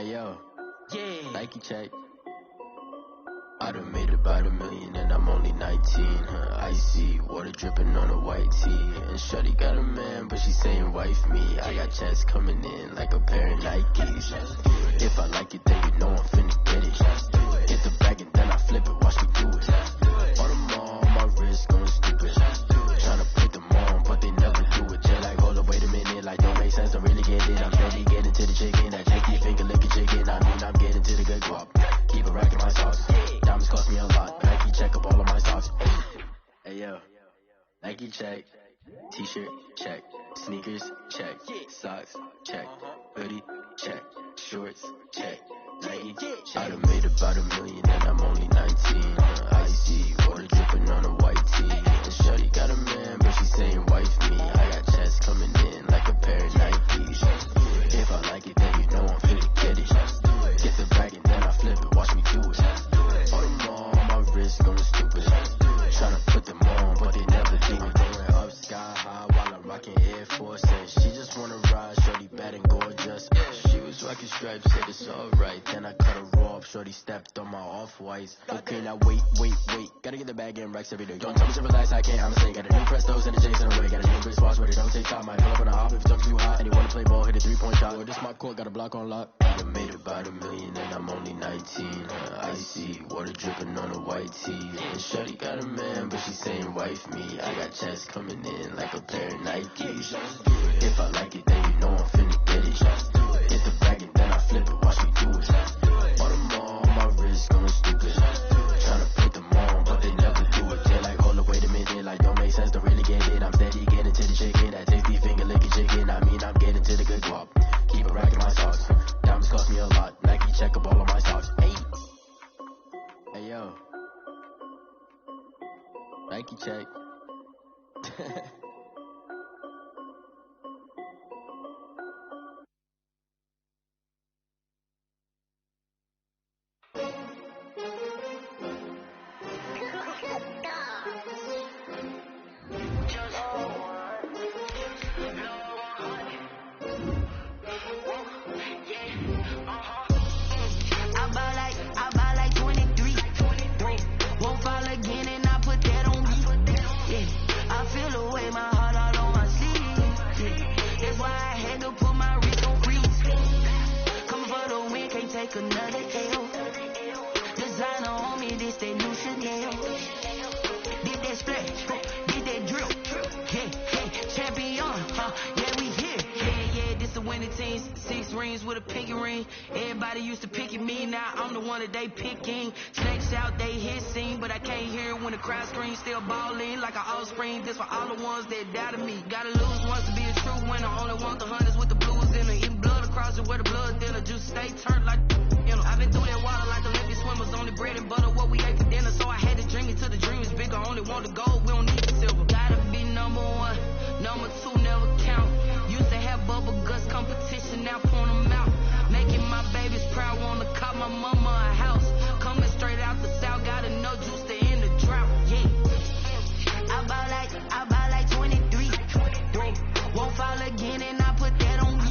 Hey yo, Yeah. Nike check. I done made about $1 million and I'm only 19. Icy water dripping on a white tee. And shorty got a man, but she saying wife me. I got checks coming in like a pair of Nikes. If I like it, then you know I'm finna get it. Get the bag and then I flip it, watch me do it. On them all, my wrist going stupid. Tryna put them on, but they never do it. Just like, hold up, wait a minute, like don't make sense, don't really get it. I'm steady getting to the chicken, that cheeky finger licking chicken. I mean, I'm getting to the good guap. Keep it racking my sauce. Diamonds cost me a lot. Nike check up all of my socks. Hey yo, Nike check. T-shirt check. Sneakers check. Socks check. Hoodie check. Shorts check. Nike check. I done made about $1 million and I'm only 19. Icy water dripping on a white tee. And shorty got a man, but she saying wife me. I got checks coming in like a pair of Nikes. If I like it, then you know I'm finna get it. Get the bag and then I flip it, watch me do it. On them all, my wrist going stupid. Tryna put them on, but they never do it. Going up sky high while I'm rocking Air Force. And she just wanna ride, shorty bad and gorgeous. She was rocking stripes, said it's alright. Then I cut her off, shorty stepped on my off-whites. Okay, now wait. Gotta get the bag and racks every day. Don't tell me to relax, I can't, I'ma say. Got a new Prestos and a Jason away. Got a new Chris Boss, but it don't take time. I pull up on a hop if it jumps too high. And you wanna play ball, hit a 3-point shot. Or this my court, got a block on lock. I done made about $1 million and I'm only 19. Icy water dripping on a white tee. And shorty got a man, but she saying wife me. I got checks coming in like a pair of Nikes. If I like it, then you know I'm finna get it. Get the bag and then I flip it, watch me do it. On them all, my wrist going stupid. Tryna put them on, but they never do it. They're like, hold up, wait a minute, like don't make sense, don't really get it. I'm steady getting to the chicken, that tasty finger licking chicken. I mean, I'm getting to the good guap. Keep it racking my socks. Diamonds cost me a lot. Nike check up all of my socks. Hey yo, Nike check. I buy like 23. Won't fall again and I put that on me. Yeah, I feel the way my heart all on my sleeve. Yeah, that's why I had to put my wrist on freeze. Coming for the win, can't take another L. Designer on me, this that new Chanel. Did that splash, did that drill. Yeah, champion, yeah, we here. Yeah, this the winning teams. 6 rings with a pinky ring. Everybody used to picking me, now I'm the one that they picking. Snakes out, they hissing, but I can't hear it when the crowd screams. Still balling like an offspring. This for all the ones that doubted me. Gotta lose once to be a true winner. Only want the hunters with the blues in it. Eating blood across it where the blood thinner. Juice stay turned like, you know. I've been through that water like Olympic swimmers. Only bread and butter, what we ate for dinner. So I had to dream it till the dream is bigger. Only want the gold, we don't need the silver. Gotta be number 1, number 2 never count. Used to have bubble guts competition, now point them out. Making my babies proud, wanna cop my mama a house. Coming straight out the south, gotta know juice to end the drought. Yeah, I buy like 23. Won't fall again and I put that on me.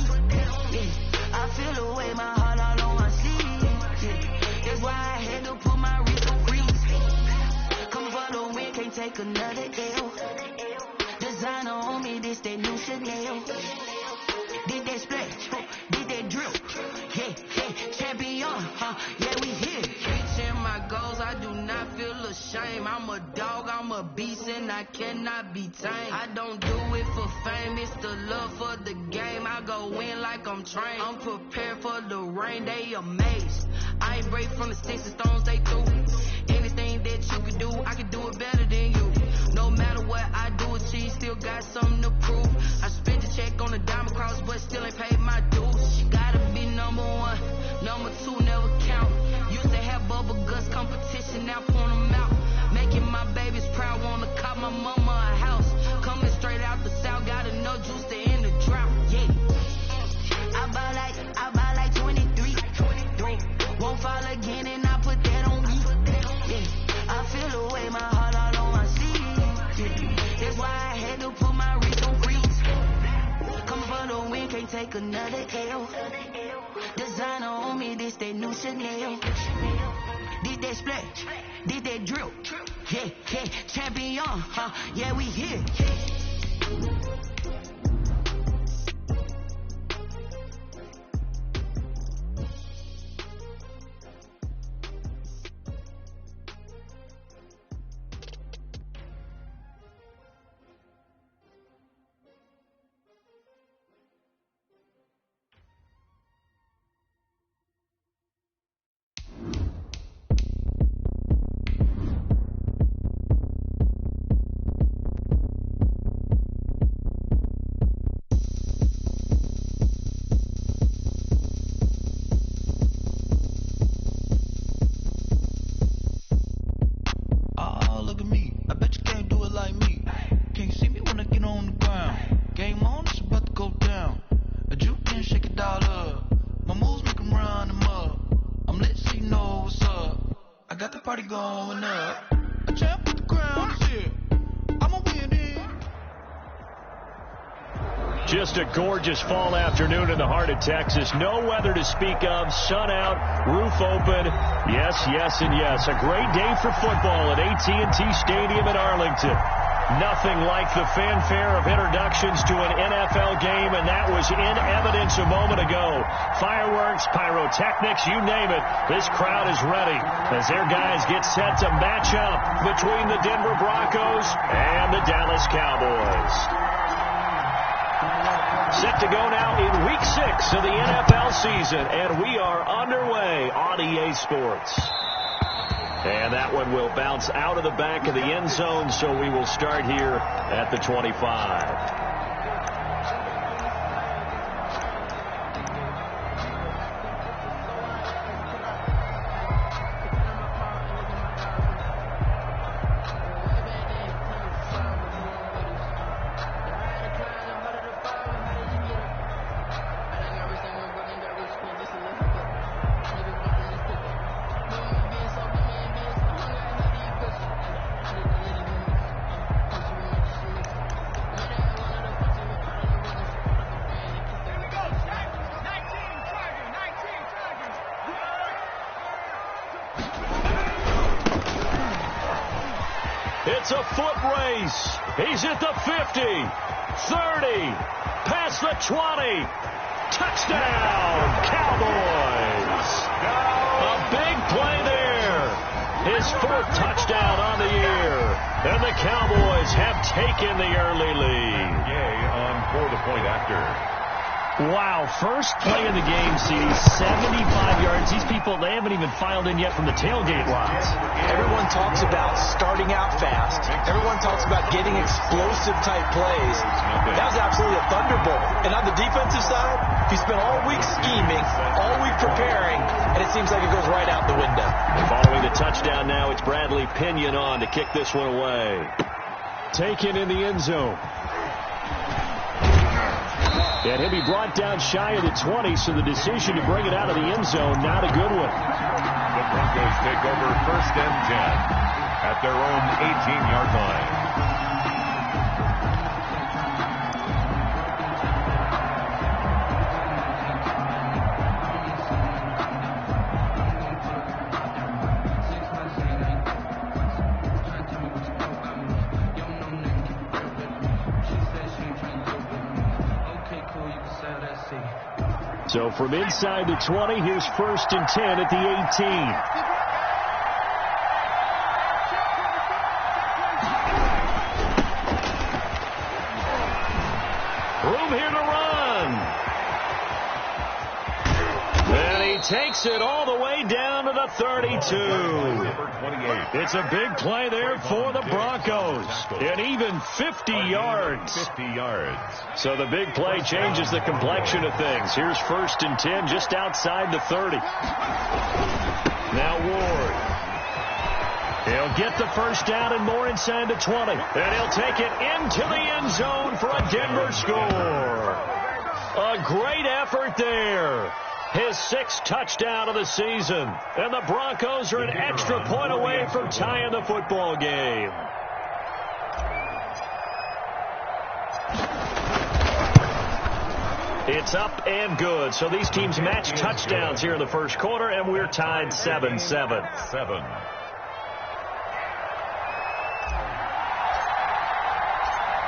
Yeah, I feel the way my heart all on my sleeve. Yeah, that's why I had to put my wrist on freeze. Come for the win, can't take another L. Designer on me, this that new Chanel. Did that splash, did that drill. Yeah, champion, yeah, we here. Reaching my goals, I do not feel ashamed. I'm a dog, I'm a beast, and I cannot be tamed. I don't do it for fame, it's the love for the game. I go in like I'm trained. I'm prepared for the rain, they amazed. I ain't break from the sticks and stones they threw. Anything that you can do, I can do it better than you. No matter what I do, achieve, still got something to prove. I spent the check on the diamond cross, but still ain't paid my dues. She gotta be number 1, number 2 never count. Used to have bubble guts competition, now point them out. Making my babies proud, wanna cop my mama a house. Coming straight out the south, gotta know juice to end the drought. Yeah, I buy like 23. Won't fall again and I put that on me. Yeah, I feel the way my heart all on. can't take another L. Designer on me, this that new Chanel. This that splash, this that drip. Yeah, yeah, champion, yeah, we here. Just a gorgeous fall afternoon in the heart of Texas. No weather to speak of. Sun out, roof open. Yes, yes, and yes. A great day for football at AT&T Stadium in Arlington. Nothing like the fanfare of introductions to an NFL game, and that was in evidence a moment ago. Fireworks, pyrotechnics, you name it. This crowd is ready as their guys get set to match up between the Denver Broncos and the Dallas Cowboys. Set to go now in Week 6 of the NFL season, and we are underway on EA Sports. And that one will bounce out of the back of the end zone, so we will start here at the 25. It's a foot race. He's at the 50, 30, past the 20. Touchdown, Cowboys. A big play there. His fourth touchdown on the year. And the Cowboys have taken the early lead. Yay on for the point after. Wow, first play of the game, CD, 75 yards. These people, they haven't even filed in yet from the tailgate lines. Everyone talks about starting out fast. Everyone talks about getting explosive-type plays. That was absolutely a thunderbolt. And on the defensive side, he spent all week scheming, all week preparing, and it seems like it goes right out the window. Following the touchdown now, it's Bradley Pinion on to kick this one away. Taken in the end zone. And he'll be brought down shy of the 20, so the decision to bring it out of the end zone, not a good one. The Broncos take over 1st and 10 at their own 18-yard line. So from inside the 20, here's 1st and 10 at the 18. Room here to run. And he takes it all the way down to the 32. It's a big play there for the Broncos. And even 50 yards. 50 yards. So the big play changes the complexion of things. Here's 1st and 10 just outside the 30. Now Ward. He'll get the first down and more inside the 20. And he'll take it into the end zone for a Denver score. A great effort there. His 6th touchdown of the season. And the Broncos are an extra point away from tying the football game. It's up and good. So these teams match touchdowns here in the first quarter, and we're tied 7-7. 7.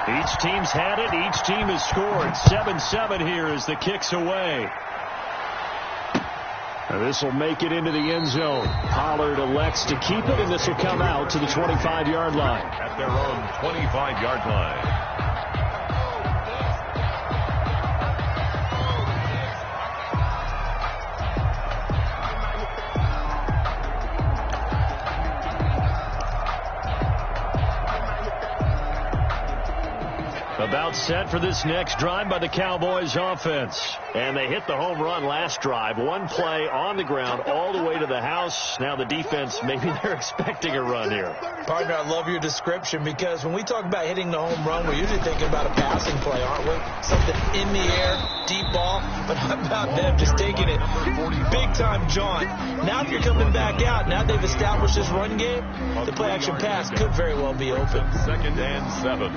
Each team's had it. Each team has scored. 7-7 here as the kick's away. This will make it into the end zone. Pollard elects to keep it, and this will come out to the 25-yard line. At their own 25-yard line. About set for this next drive by the Cowboys offense. And they hit the home run last drive. One play on the ground all the way to the house. Now the defense, maybe they're expecting a run here. Partner, I love your description because when we talk about hitting the home run, we're usually thinking about a passing play, aren't we? Something in the air, deep ball. But how about them just taking it big-time jaunt? Now if you're coming back out, now they've established this run game, the play-action pass could very well be open. 2nd and 7.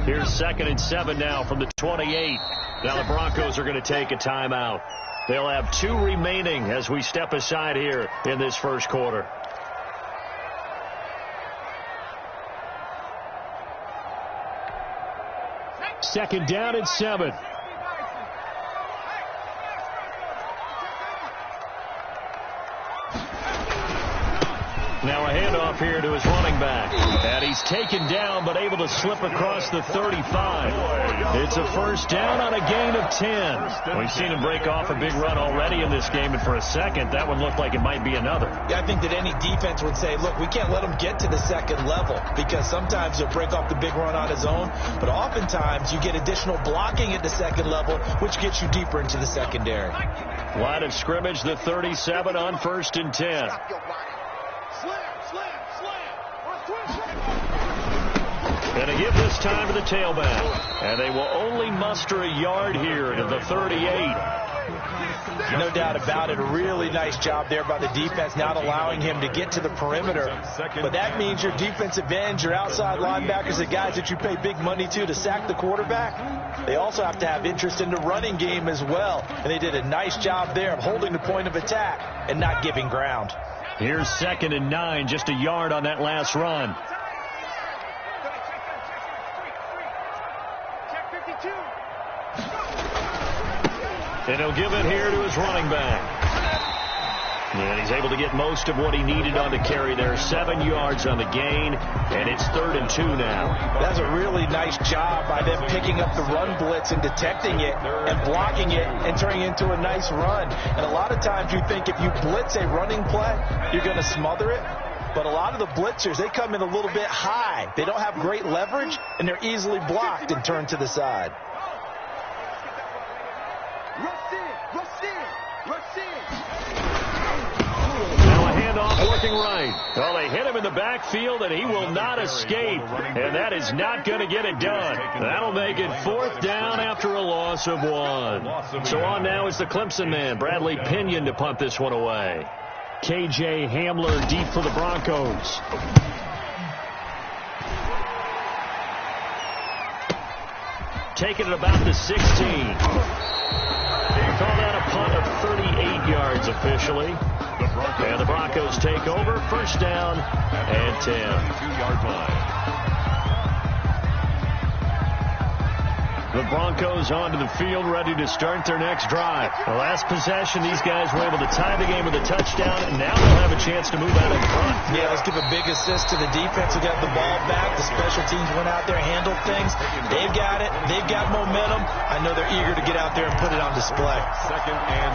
Here's 2nd and 7 now from the 28. Now the Broncos are going to take a timeout. They'll have 2 remaining as we step aside here in this first quarter. Second down and 7. Now a handoff here to his running back. And he's taken down but able to slip across the 35. It's a first down on a gain of 10. We've seen him break off a big run already in this game, and for a second that one looked like it might be another. Yeah, I think that any defense would say, look, we can't let him get to the second level because sometimes he'll break off the big run on his own, but oftentimes you get additional blocking at the second level, which gets you deeper into the secondary. Line of scrimmage, the 37 on 1st and 10. And a give this time to the tailback. And they will only muster a yard here to the 38. No doubt about it. A really nice job there by the defense, not allowing him to get to the perimeter. But that means your defensive ends, your outside linebackers, the guys that you pay big money to sack the quarterback, they also have to have interest in the running game as well. And they did a nice job there of holding the point of attack and not giving ground. Here's 2nd and 9, just a yard on that last run. And he'll give it here to his running back. And he's able to get most of what he needed on the carry there. 7 yards on the gain, and it's 3rd and 2 now. That's a really nice job by them picking up the run blitz and detecting it and blocking it and turning it into a nice run. And a lot of times you think if you blitz a running play, you're going to smother it. But a lot of the blitzers, they come in a little bit high. They don't have great leverage, and they're easily blocked and turned to the side. Now a handoff working right. Well, they hit him in the backfield, and he will not escape. And that is not going to get it done. That'll make it 4th down after a loss of 1. So on now is the Clemson man, Bradley Pinion, to punt this one away. KJ Hamler deep for the Broncos. Taking it about the 16. Call that a punt of 38 yards officially. And the Broncos take over. First down and 10. 2-yard line. The Broncos onto the field, ready to start their next drive. The last possession, these guys were able to tie the game with a touchdown, and now they'll have a chance to move out in front. Yeah, let's give a big assist to the defense who got the ball back. The special teams went out there, handled things. They've got it. They've got momentum. I know they're eager to get out there and put it on display. 2nd and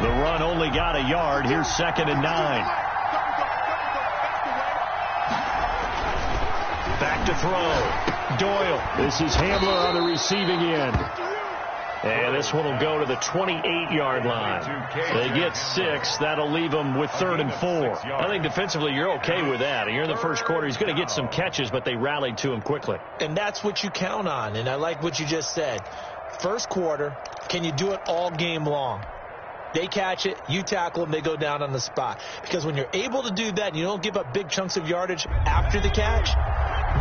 9. The run only got a yard. Here's 2nd and 9. Back to throw. Doyle. This is Hamler on the receiving end. And this one will go to the 28-yard line. They get 6. That'll leave them with 3rd and 4. I think defensively you're okay with that. Here in the first quarter, he's going to get some catches, but they rallied to him quickly. And that's what you count on, and I like what you just said. First quarter, can you do it all game long? They catch it, you tackle them, they go down on the spot. Because when you're able to do that and you don't give up big chunks of yardage after the catch,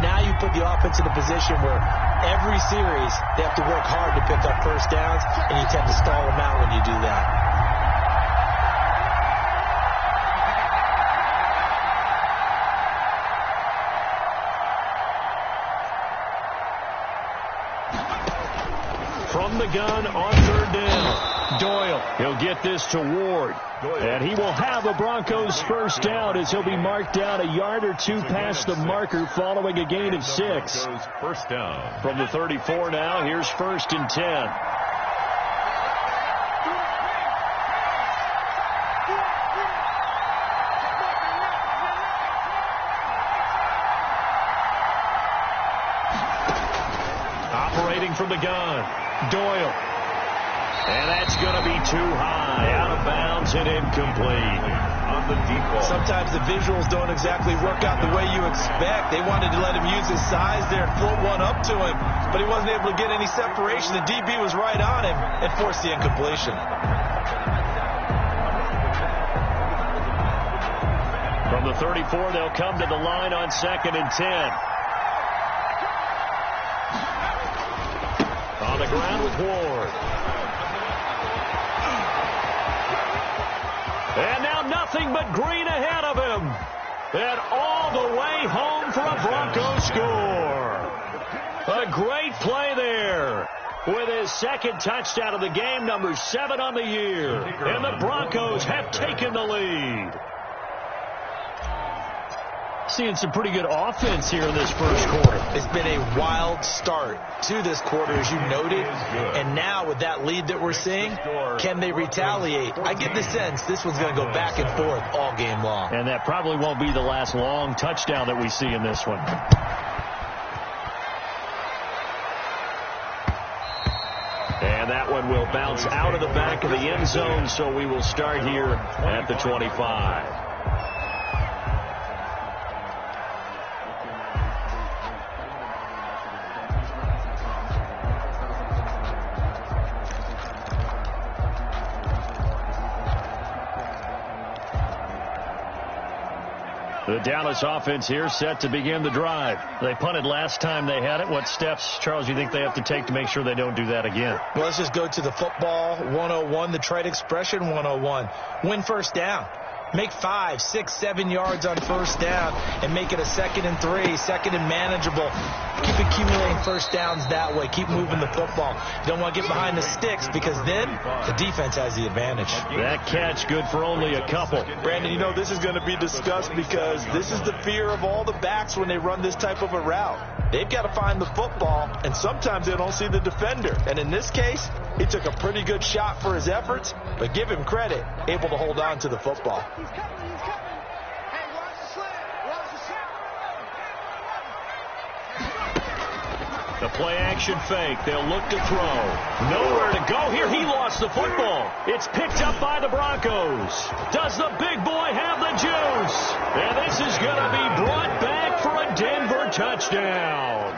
now you put the offense in a position where every series they have to work hard to pick up first downs, and you tend to stall them out when you do that. From the gun on 3rd down. Doyle, he'll get this to Ward. And he will have a Broncos first down as he'll be marked down a yard or two past the marker following a gain of 6. First down. From the 34 now, here's 1st and 10. Operating from the gun, Doyle. And that's going to be too high, out of bounds and incomplete. On the deep ball. Sometimes the visuals don't exactly work out the way you expect. They wanted to let him use his size there and float one up to him, but he wasn't able to get any separation. The DB was right on him and forced the incompletion. From the 34, they'll come to the line on 2nd and 10. On the ground with Ward. And now nothing but green ahead of him. And all the way home for a Broncos score. A great play there. With his 2nd touchdown of the game, number 7 on the year. And the Broncos have taken the lead. Seeing some pretty good offense here in this first quarter. It's been a wild start to this quarter, as you noted. And now with that lead that we're seeing, can they retaliate? I get the sense this one's going to go back and forth all game long. And that probably won't be the last long touchdown that we see in this one. And that one will bounce out of the back of the end zone, so we will start here at the 25. The Dallas offense here set to begin the drive. They punted last time they had it. What steps, Charles, do you think they have to take to make sure they don't do that again? Well, let's just go to the football 101, the trite expression 101. Win first down. Make 5, 6, 7 yards on first down and make it a 2nd and 3, 2nd and manageable. Keep accumulating first downs that way. Keep moving the football. You don't want to get behind the sticks because then the defense has the advantage. That catch good for only a couple. Brandon, you know this is going to be discussed because this is the fear of all the backs when they run this type of a route. They've got to find the football, and sometimes they don't see the defender. And in this case, he took a pretty good shot for his efforts, but give him credit, able to hold on to the football. The play-action fake. They'll look to throw. Nowhere to go here. He lost the football. It's picked up by the Broncos. Does the big boy have the juice? And this is going to be brought back for a Denver touchdown.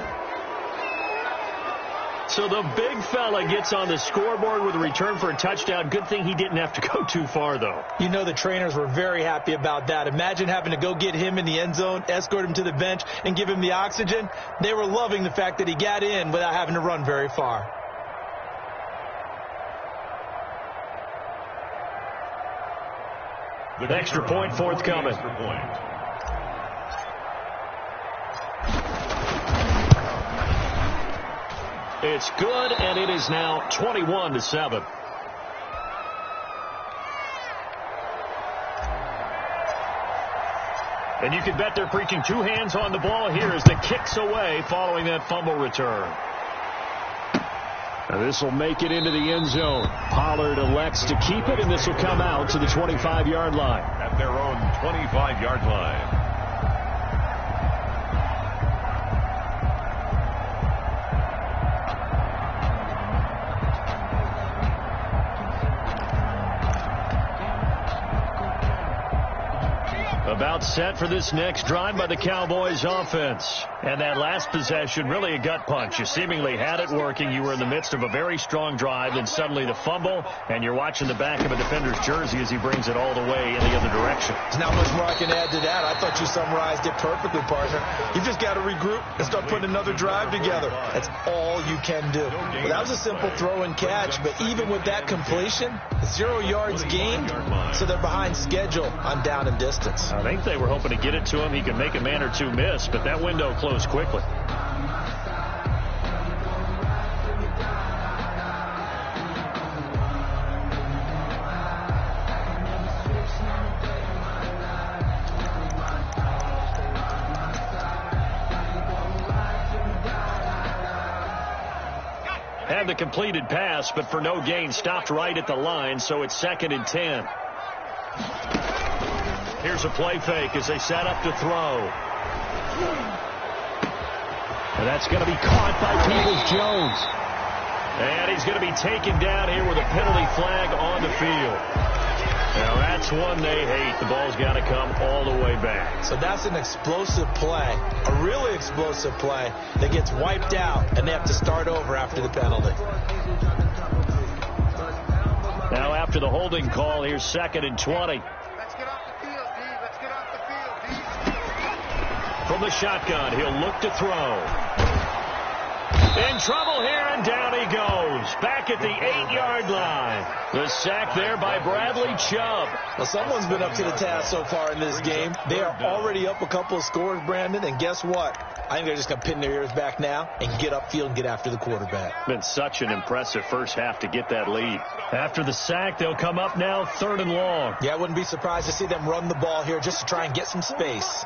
So the big fella gets on the scoreboard with a return for a touchdown. Good thing he didn't have to go too far, though. You know the trainers were very happy about that. Imagine having to go get him in the end zone, escort him to the bench, and give him the oxygen. They were loving the fact that he got in without having to run very far. The extra point forthcoming. It's good, and it is now 21-7. And you can bet they're preaching 2 hands on the ball here as the kick's away following that fumble return. Now this will make it into the end zone. Pollard elects to keep it, and this will come out to the 25-yard line. At their own 25-yard line. About set for this next drive by the Cowboys offense. And that last possession, really a gut punch. You seemingly had it working. You were in the midst of a very strong drive, then suddenly the fumble, and you're watching the back of a defender's jersey as he brings it all the way in the other direction. There's not much more I can add to that. I thought you summarized it perfectly, partner. You've just got to regroup and start putting another drive together. That's all you can do. Well, that was a simple throw and catch, but even with that completion, 0 yards gained, so they're behind schedule on down and distance. I think they were hoping to get it to him. He could make a man or two miss, but that window closed quickly. Had the completed pass, but for no gain, stopped right at the line, so it's 2nd and 10. Here's a play fake as they set up to throw. And that's going to be caught by Peoples-Jones. And he's going to be taken down here with a penalty flag on the field. Now that's one they hate. The ball's got to come all the way back. So that's an explosive play, a really explosive play that gets wiped out, and they have to start over after the penalty. Now after the holding call, here's 2nd and 20. From the shotgun, he'll look to throw. In trouble here, and down he goes. Back at the 8-yard line. The sack there by Bradley Chubb. Well, someone's been up to the task so far in this game. They are already up a couple of scores, Brandon, and guess what? I think they're just going to pin their ears back now and get upfield and get after the quarterback. Been such an impressive first half to get that lead. After the sack, they'll come up now 3rd and long. Yeah, I wouldn't be surprised to see them run the ball here just to try and get some space.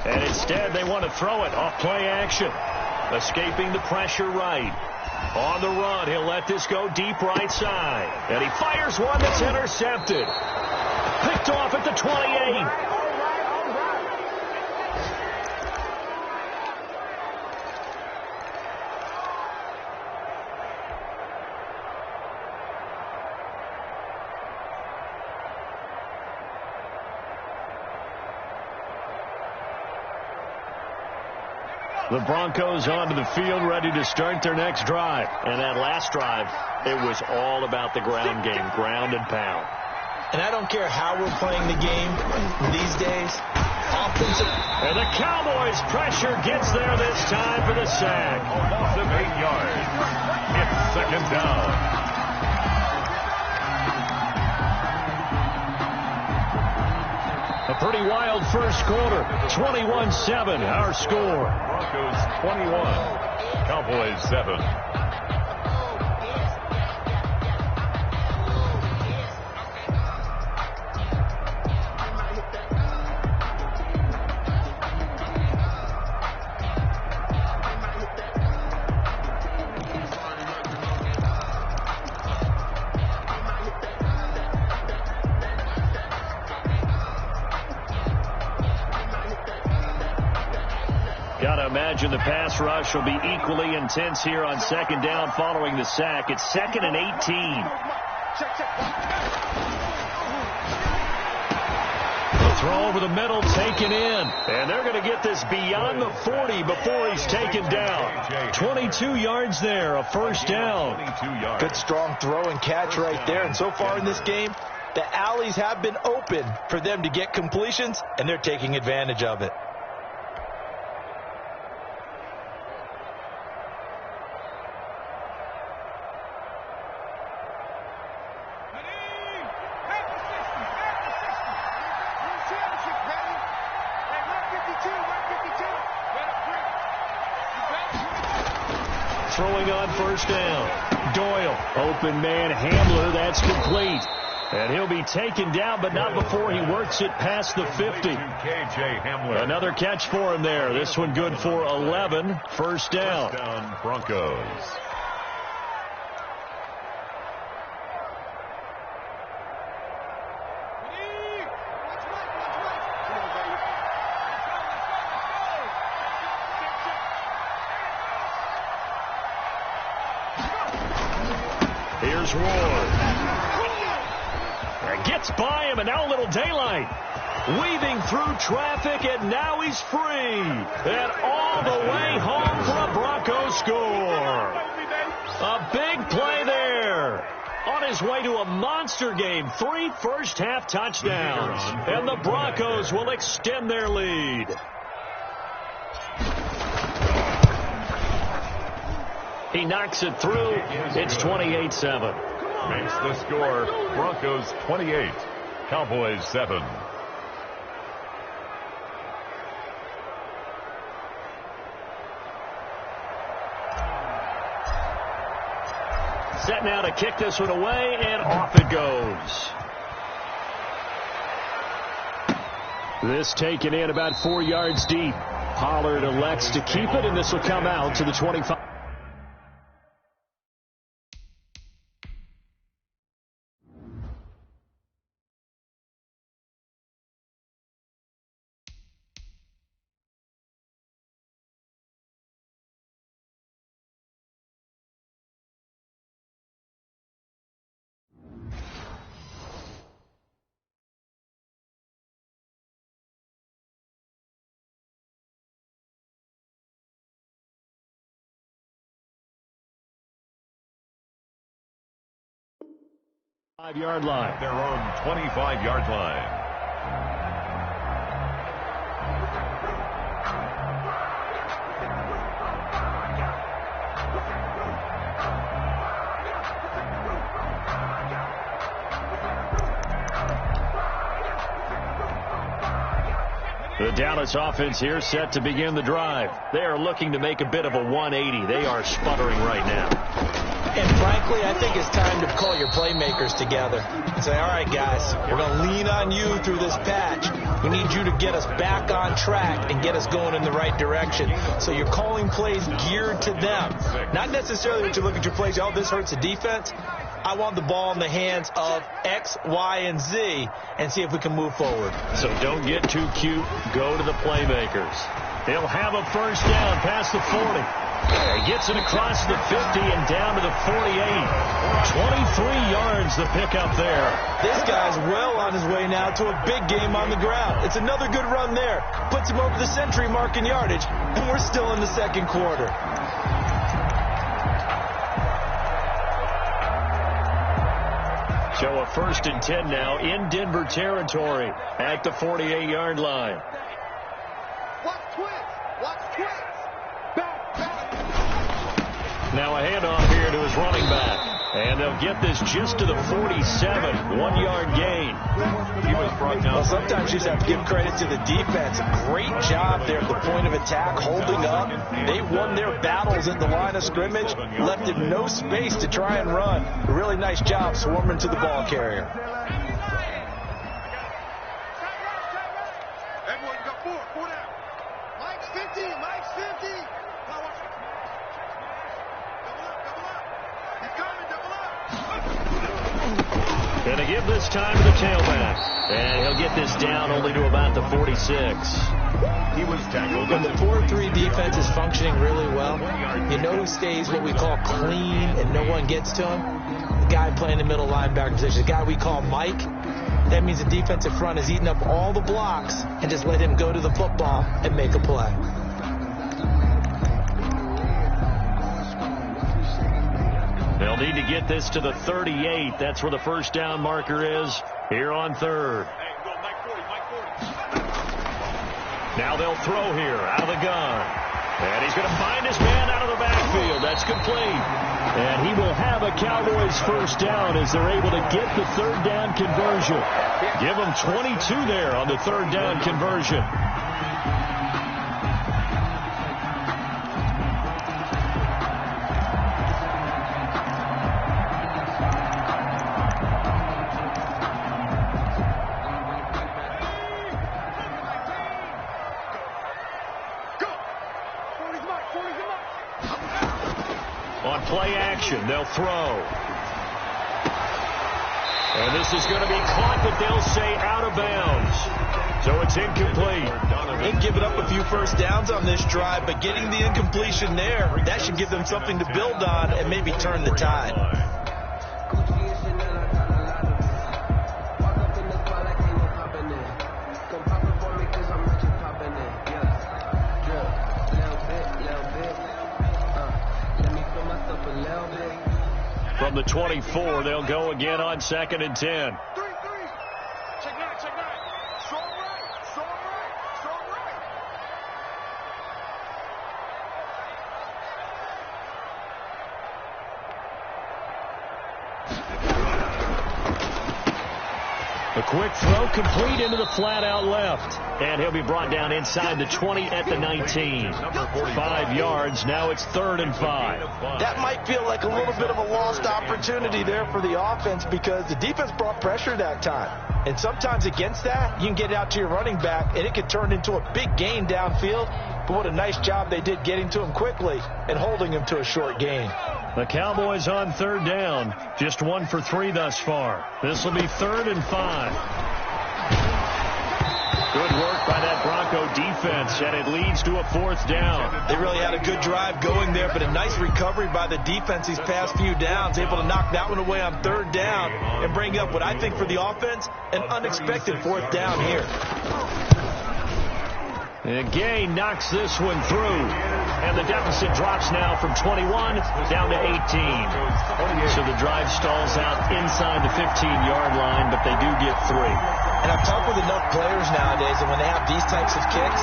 And instead, they want to throw it off play action. Escaping the pressure right. On the run, he'll let this go deep right side. And he fires one that's intercepted. Picked off at the 28. The Broncos onto the field, ready to start their next drive. And that last drive, it was all about the ground game, ground and pound. And I don't care how we're playing the game these days. Offensive. And the Cowboys' pressure gets there this time for the sack. A loss of 8 yards. It's 2nd down. A pretty wild first quarter. 21-7, our score. Broncos 21, Cowboys 7. Gotta imagine the pass rush will be equally intense here on 2nd down following the sack. It's 2nd and 18. The throw over the middle, taken in. And they're going to get this beyond the 40 before he's taken down. 22 yards there, a first down. Good strong throw and catch right there. And so far in this game, the alleys have been open for them to get completions, and they're taking advantage of it. Throwing on first down. Doyle, open man, Hamler, that's complete. And he'll be taken down, but not before he works it past the 50. Another catch for him there. This one good for 11. First down. First down, Broncos. Here's Ward. Gets by him, and now a little daylight. weaving through traffic, and now he's free. And all the way home for a Broncos score. A big play there. On his way to a monster game, 3 first-half touchdowns. And the Broncos will extend their lead. He knocks it through. It's 28-7. Makes the score Broncos 28, Cowboys 7. Set now to kick this one away, and off it goes. This taken in about 4 yards deep. Pollard elects to keep it, and this will come out to the 25. Five-yard line. Their own 25-yard line. The Dallas offense here set to begin the drive. They are looking to make a bit of a 180. They are sputtering right now. And frankly, I think it's time to call your playmakers together and say, all right, guys, we're going to lean on you through this patch. We need you to get us back on track and get us going in the right direction. So you're calling plays geared to them. Not necessarily that you look at your plays, oh, this hurts the defense. I want the ball in the hands of X, Y, and Z and see if we can move forward. So don't get too cute. Go to the playmakers. They'll have a first down past the 40. He gets it across the 50 and down to the 48. 23 yards the pickup there. This guy's well on his way now to a big game on the ground. It's another good run there. Puts him over the century mark in yardage, and we're still in the second quarter. So a 1st and 10 now in Denver territory at the 48-yard line. Now a handoff here to his running back. And they'll get this just to the 47, 1-yard gain. He was brought down. Well, sometimes you just have to give credit to the defense. Great job there at the point of attack, holding up. They won their battles at the line of scrimmage, left him no space to try and run. A really nice job swarming to the ball carrier. Going to give this time to the tailback. And he'll get this down only to about the 46. He was tackled. When the 4-3 defense is functioning really well, you know who stays what we call clean and no one gets to him? The guy playing the middle linebacker position, the guy we call Mike. That means the defensive front is eating up all the blocks and just let him go to the football and make a play. They'll need to get this to the 38. That's where the first down marker is here on 3rd. Now they'll throw here out of the gun. And he's going to find his man out of the backfield. That's complete. And he will have a Cowboys first down as they're able to get the 3rd down conversion. Give them 22 there on the 3rd down conversion. On play action, they'll throw. And this is going to be caught, but they'll say out of bounds. So it's incomplete. They've given up a few first downs on this drive, but getting the incompletion there, that should give them something to build on and maybe turn the tide. From the 24, they'll go again on 2nd and 10. A quick throw complete into the flat out left. And he'll be brought down inside the 20 at the 19. 5 yards. Now it's 3rd and 5. That might feel like a little bit of a lost opportunity there for the offense because the defense brought pressure that time. And sometimes against that, you can get out to your running back, and it could turn into a big gain downfield. But what a nice job they did getting to him quickly and holding him to a short gain. The Cowboys on 3rd down. Just 1 for 3 thus far. This will be 3rd and 5. Good work by that Bronco defense, and it leads to a 4th down. They really had a good drive going there, but a nice recovery by the defense these past few downs, able to knock that one away on 3rd down and bring up what I think for the offense, an unexpected 4th down here. And Gay knocks this one through, and the deficit drops now from 21 down to 18. So the drive stalls out inside the 15-yard line, but they do get 3. And I've talked with enough players nowadays, and when they have these types of kicks,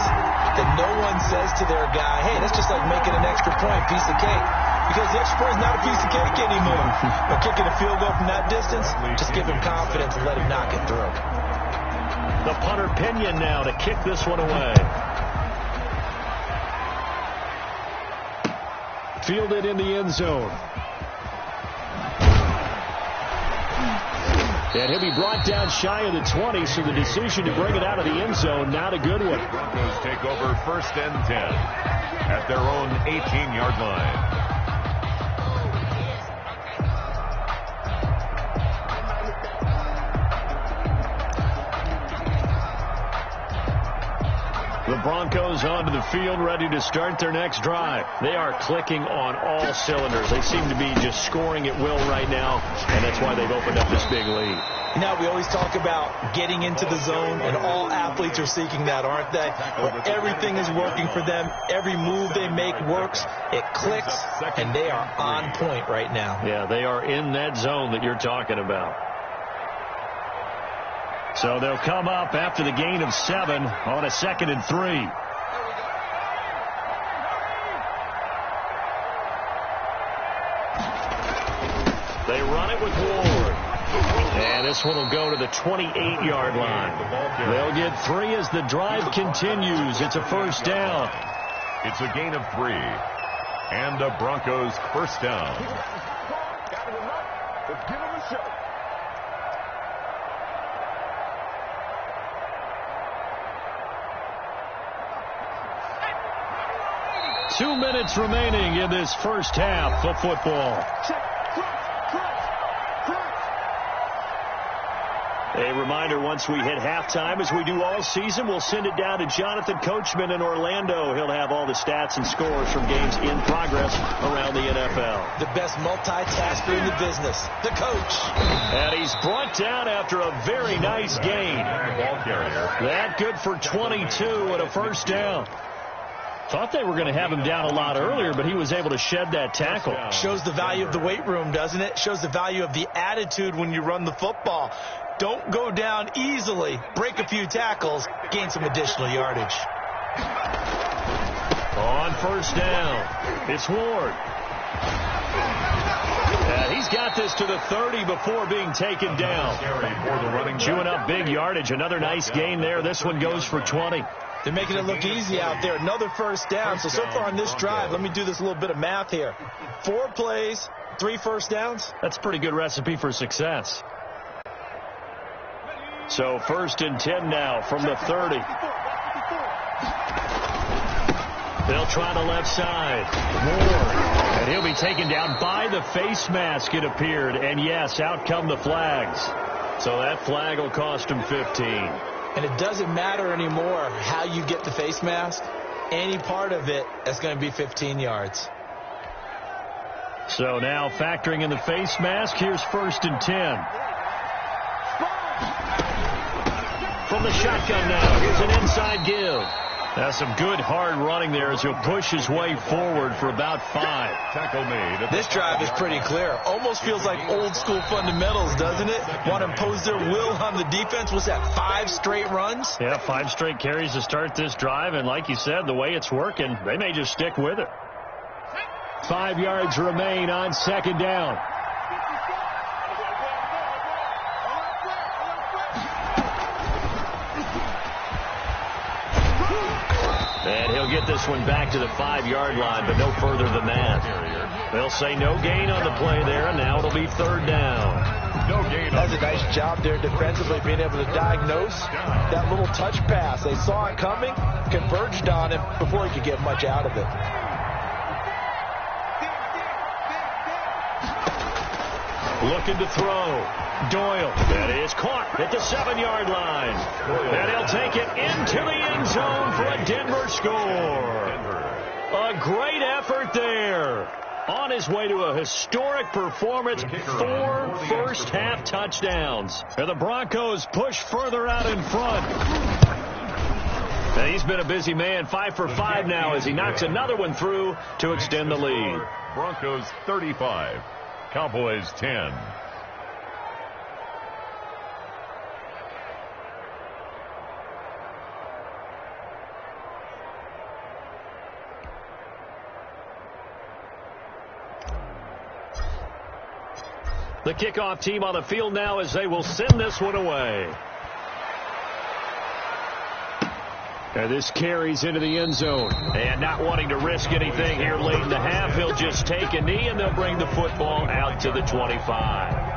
that no one says to their guy, hey, that's just like making an extra point, piece of cake. Because the extra point is not a piece of cake anymore. But kicking a field goal from that distance, just give him confidence and let him knock it through. The punter Pinion now to kick this one away. Fielded in the end zone. And he'll be brought down shy of the 20, so the decision to bring it out of the end zone, not a good one. Broncos take over 1st and 10 at their own 18-yard line. The Broncos onto the field, ready to start their next drive. They are clicking on all cylinders. They seem to be just scoring at will right now, and that's why they've opened up this big lead. Now, we always talk about getting into the zone, and all athletes are seeking that, aren't they? But everything is working for them. Every move they make works. It clicks, and they are on point right now. Yeah, they are in that zone that you're talking about. So they'll come up after the gain of 7 on a 2nd and 3. They run it with Ward. And this one will go to the 28-yard line. They'll get 3 as the drive continues. It's a 1st down. It's a gain of 3. And the Broncos 1st down. Let's give them a shot. 2 minutes remaining in this first half of football. A reminder, once we hit halftime, as we do all season, we'll send it down to Jonathan Coachman in Orlando. He'll have all the stats and scores from games in progress around the NFL. The best multitasker in the business, the coach. And he's brought down after a very nice gain. Ball carrier. That good for 22 and a 1st down. Thought they were going to have him down a lot earlier, but he was able to shed that tackle. Shows the value of the weight room, doesn't it? Shows the value of the attitude when you run the football. Don't go down easily. Break a few tackles. Gain some additional yardage. On 1st down, it's Ward. And he's got this to the 30 before being taken down. Chewing up big yardage. Another nice gain there. This one goes for 20. They're making it look easy out there. Another 1st down. So far on this drive, let me do this little bit of math here. 4 plays, 3 1st downs. That's a pretty good recipe for success. So 1st and 10 now from the 30. They'll try the left side. Moore. And he'll be taken down by the face mask, it appeared. And yes, out come the flags. So that flag will cost him 15. And it doesn't matter anymore how you get the face mask. Any part of it is going to be 15 yards. So now factoring in the face mask, here's 1st and 10. From the shotgun now, here's an inside give. That's some good hard running there as he'll push his way forward for about 5. Tackle made. This drive is pretty clear. Almost feels like old school fundamentals, doesn't it? Want to impose their will on the defense. Was that 5 straight runs? Yeah, 5 straight carries to start this drive. And like you said, the way it's working, they may just stick with it. 5 yards remain on second down. And he'll get this one back to the 5-yard line, but no further than that. They'll say no gain on the play there, and now it'll be third down. No gain. That's a nice job there defensively, being able to diagnose that little touch pass. They saw it coming, converged on it before he could get much out of it. Looking to throw. Doyle. That is caught at the 7-yard line. And he'll take it into the end zone for a Denver score. A great effort there. On his way to a historic performance, 4 first-half touchdowns. And the Broncos push further out in front. And he's been a busy man, 5 for 5 now as he knocks another one through to extend the lead. Broncos 35, Cowboys 10. The kickoff team on the field now as they will send this one away. And this carries into the end zone. And not wanting to risk anything here late in the half, he'll just take a knee and they'll bring the football out to the 25.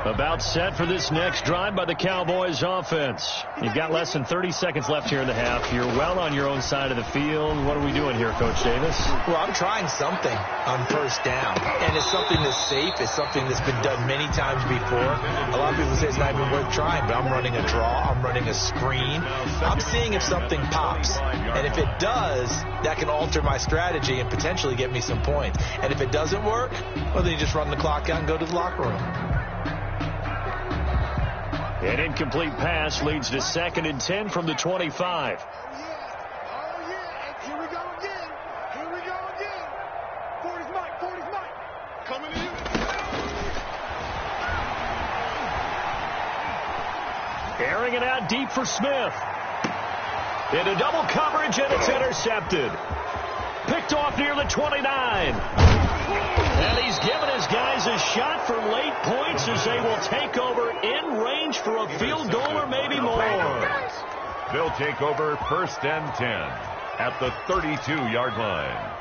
About set for this next drive by the Cowboys offense. You've got less than 30 seconds left here in the half. You're well on your own side of the field. What are we doing here, Coach Davis? Well, I'm trying something on first down. And it's something that's safe. It's something that's been done many times before. A lot of people say it's not even worth trying, but I'm running a draw. I'm running a screen. I'm seeing if something pops. And if it does, that can alter my strategy and potentially get me some points. And if it doesn't work, well, then you just run the clock out and go to the locker room. An incomplete pass leads to 2nd and 10 from the 25. Oh, yeah. Here we go again. 40's Mike. Coming to you. Airing it out deep for Smith. Into double coverage, and it's intercepted. Picked off near the 29. And he's given his guys a shot for late points as they will take over in range for a field goal or maybe more. They'll take over 1st and 10 at the 32-yard line.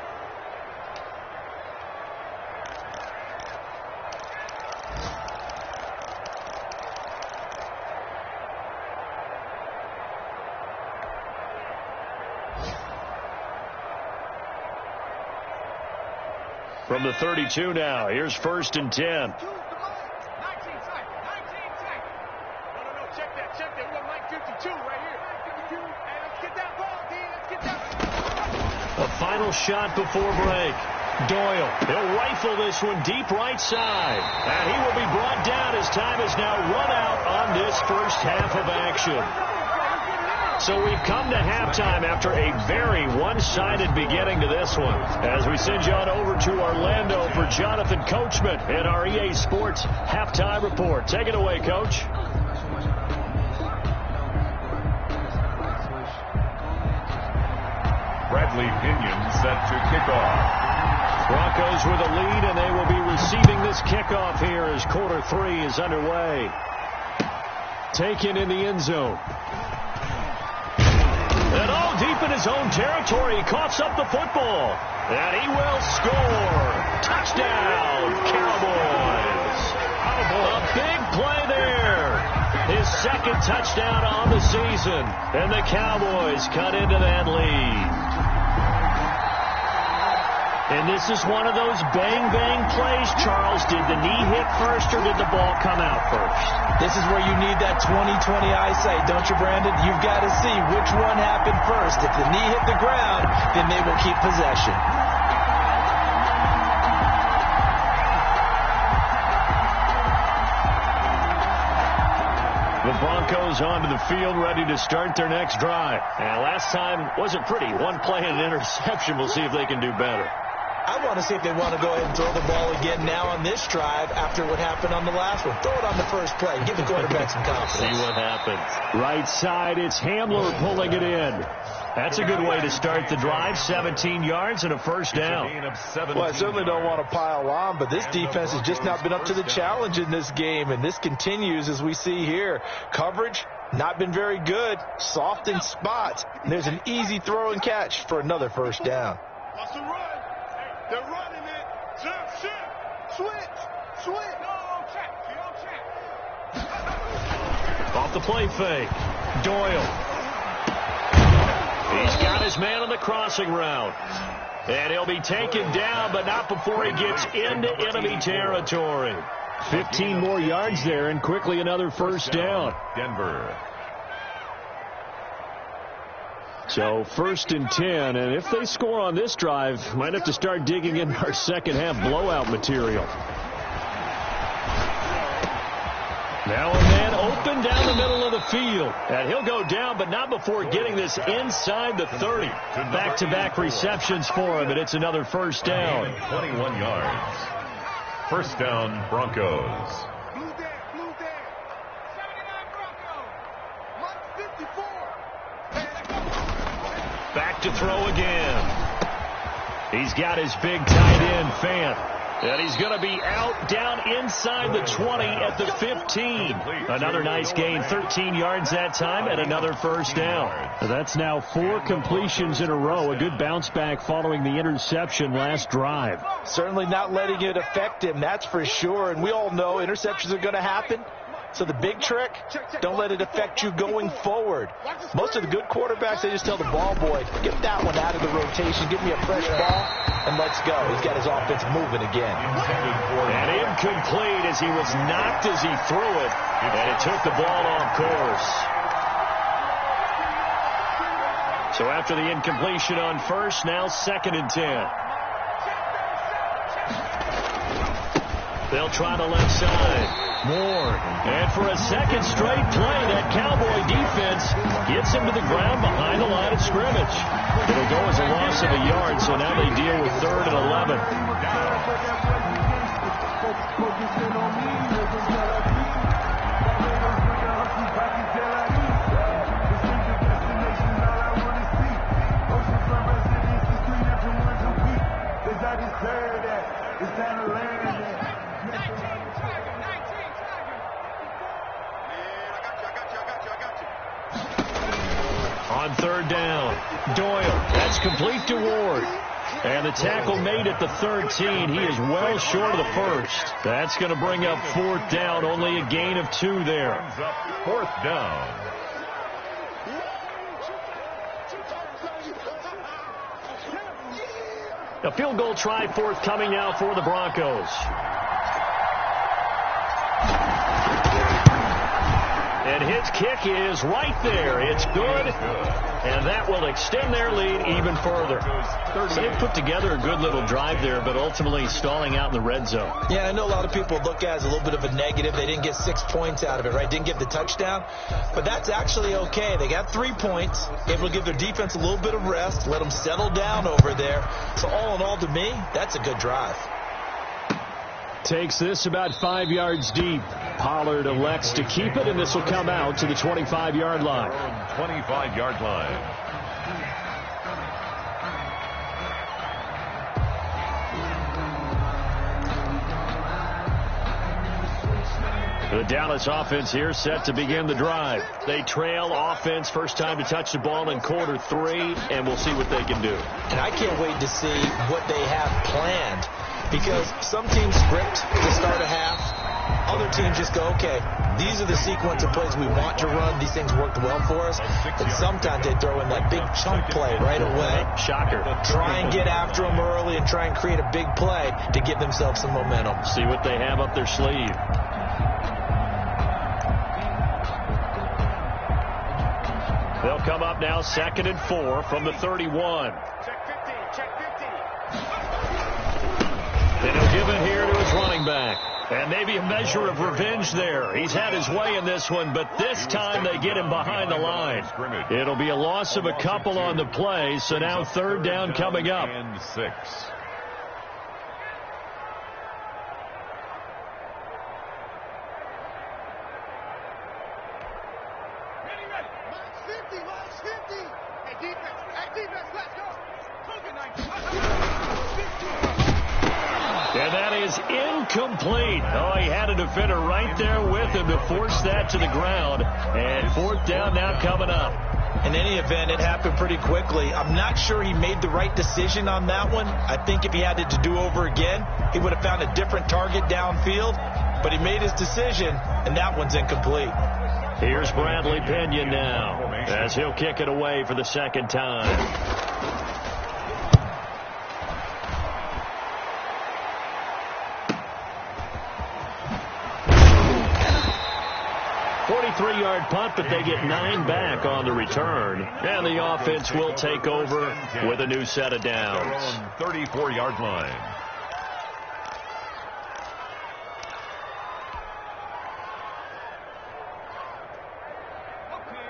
From the 32 now, here's 1st and 10. 19 sack. No, check that. We're Mike 52 right here. Hey, let's get that ball, D. Let's get that. A final shot before break. Doyle, he'll rifle this one deep right side. And he will be brought down as time is now run out on this first half of action. So we've come to halftime after a very one-sided beginning to this one. As we send you on over to Orlando for Jonathan Coachman in our EA Sports Halftime Report. Take it away, Coach. Bradley Pinion set to kick off. Broncos with a lead, and they will be receiving this kickoff here as quarter 3 is underway. Taken in the end zone. And all deep in his own territory, he coughs up the football. And he will score. Touchdown, Cowboys. A big play there. His 2nd touchdown on the season. And the Cowboys cut into that lead. And this is one of those bang-bang plays, Charles. Did the knee hit first or did the ball come out first? This is where you need that 20/20 eyesight, don't you, Brandon? You've got to see which one happened first. If the knee hit the ground, then they will keep possession. The Broncos onto the field, ready to start their next drive. And last time wasn't pretty. One play and an interception. We'll see if they can do better. I want to see if they want to go ahead and throw the ball again now on this drive after what happened on the last one. Throw it on the first play. Give the quarterback some confidence. See what happens. Right side, it's Hamler pulling it in. That's a good way to start the drive. 17 yards and a first down. Well, I certainly don't want to pile on, but this defense has just not been up to the challenge in this game, and this continues as we see here. Coverage, not been very good. Soft in spots. And there's an easy throw and catch for another first down. What's the run? They're running it. Jump, shift, switch. No, check. Off the play fake. Doyle. He's got his man on the crossing route. And he'll be taken down, but not before he gets into enemy territory. 15 more yards there, and quickly another first down. Denver. So 1st and 10, and if they score on this drive, might have to start digging in our second half blowout material. Now a man open down the middle of the field. And he'll go down, but not before getting this inside the 30. Back-to-back receptions for him, and it's another first down. 21 yards. First down, Broncos. Blue dead. 79 Broncos. 154. Back to throw again. He's got his big tight end, Fant. And he's going to be out down inside the 20 at the 15. Another nice gain, 13 yards that time, and another first down. That's now 4 completions in a row. A good bounce back following the interception last drive. Certainly not letting it affect him, that's for sure. And we all know interceptions are going to happen. So the big trick, don't let it affect you going forward. Most of the good quarterbacks, they just tell the ball boy, get that one out of the rotation, give me a fresh ball, and let's go. He's got his offense moving again. And incomplete as he was knocked as he threw it, and it took the ball off course. So after the incompletion on first, now 2nd and 10. They'll try the left side. Moore. And for a second straight play, that Cowboy defense gets him to the ground behind the line of scrimmage. It'll go as a loss of a yard, so now they deal with 3rd and 11. On 3rd down, Doyle. That's complete to Ward. And the tackle made at the 13. He is well short of the first. That's going to bring up 4th down. Only a gain of 2 there. 4th down. A field goal try forthcoming now for the Broncos. And his kick is right there. It's good. And that will extend their lead even further. So they put together a good little drive there, but ultimately stalling out in the red zone. Yeah, I know a lot of people look at it as a little bit of a negative. They didn't get 6 points out of it, right? Didn't get the touchdown. But that's actually okay. They got 3 points, able to give their defense a little bit of rest, let them settle down over there. So all in all, to me, that's a good drive. Takes this about 5 yards deep. Pollard elects to keep it, and this will come out to the 25-yard line. 25-yard line. The Dallas offense here set to begin the drive. They trail offense, first time to touch the ball in quarter 3, and we'll see what they can do. And I can't wait to see what they have planned, because some teams script to start a half. Other teams just go, okay, these are the sequence of plays we want to run. These things worked well for us. But sometimes they throw in that big chunk play right away. Shocker. Try and get after them early and try and create a big play to give themselves some momentum. See what they have up their sleeve. They'll come up now 2nd and 4 from the 31. Check 15, check 15. And he'll give it here to his running back. And maybe a measure of revenge there. He's had his way in this one, but this time they get him behind the line. It'll be a loss of a couple on the play, so now 3rd down coming up. And 6. And that is incomplete. Oh, he had a defender right there with him to force that to the ground. And 4th down now coming up. In any event, it happened pretty quickly. I'm not sure he made the right decision on that one. I think if he had it to do over again, he would have found a different target downfield. But he made his decision, and that one's incomplete. Here's Bradley Pinion now, as he'll kick it away for the 2nd time. 43-yard punt, but they get 9 back on the return. And the offense will take over with a new set of downs. 34-yard line.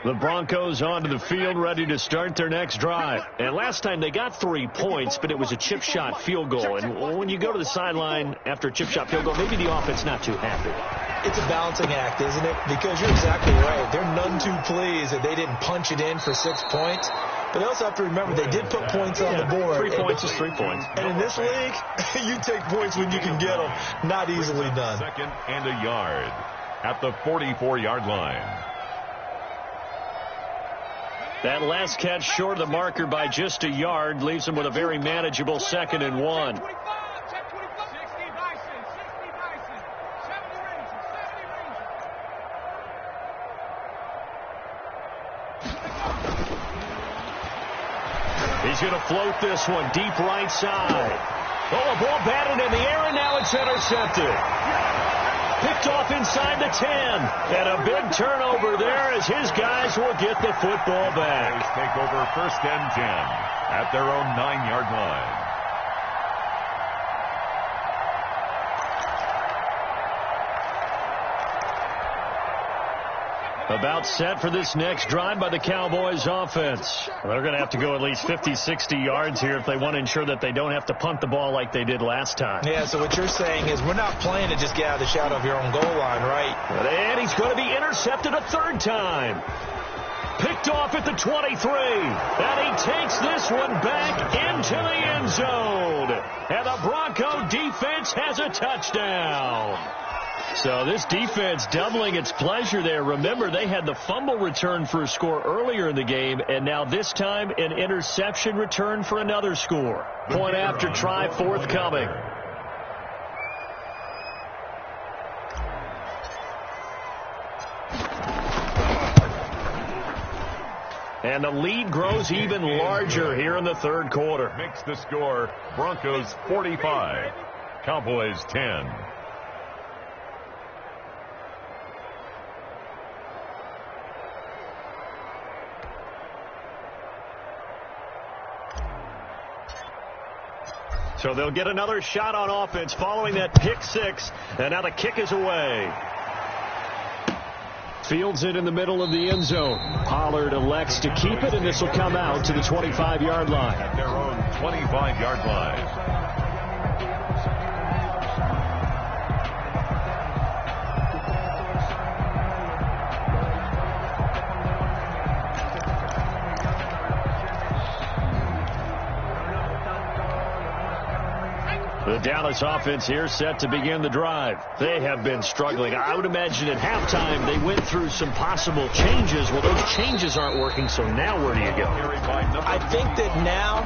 The Broncos onto the field, ready to start their next drive. And last time they got 3 points, but it was a chip shot field goal. And when you go to the sideline after a chip shot field goal, maybe the offense not too happy. It's a balancing act, isn't it? Because you're exactly right. They're none too pleased that they didn't punch it in for 6 points. But they also have to remember they did put points on the board. 3 points is 3 points. And in this league, you take points when you can get them. Not easily done. 2nd and a yard at the 44-yard line. That last catch short of the marker by just a yard leaves them with a very manageable 2nd and 1. He's going to float this one deep right side. Oh, a ball batted in the air, and now it's intercepted. Picked off inside the 10. And a big turnover there as his guys will get the football back. They take over 1st and 10 at their own 9-yard line. About set for this next drive by the Cowboys offense. They're going to have to go at least 50, 60 yards here if they want to ensure that they don't have to punt the ball like they did last time. Yeah, so what you're saying is we're not playing to just get out of the shadow of your own goal line, right? And he's going to be intercepted a 3rd time. Picked off at the 23. And he takes this one back into the end zone. And the Bronco defense has a touchdown. So this defense doubling its pleasure there. Remember, they had the fumble return for a score earlier in the game, and now this time an interception return for another score. Point after try forthcoming. And the lead grows even larger here in the 3rd quarter. Makes the score Broncos 45, Cowboys 10. So they'll get another shot on offense following that pick 6. And now the kick is away. Fields it in the middle of the end zone. Pollard elects to keep it, and this will come out to the 25-yard line. At their own 25-yard line. The Dallas offense here set to begin the drive. They have been struggling. I would imagine at halftime they went through some possible changes. Well, those changes aren't working, so now where do you go? I think that now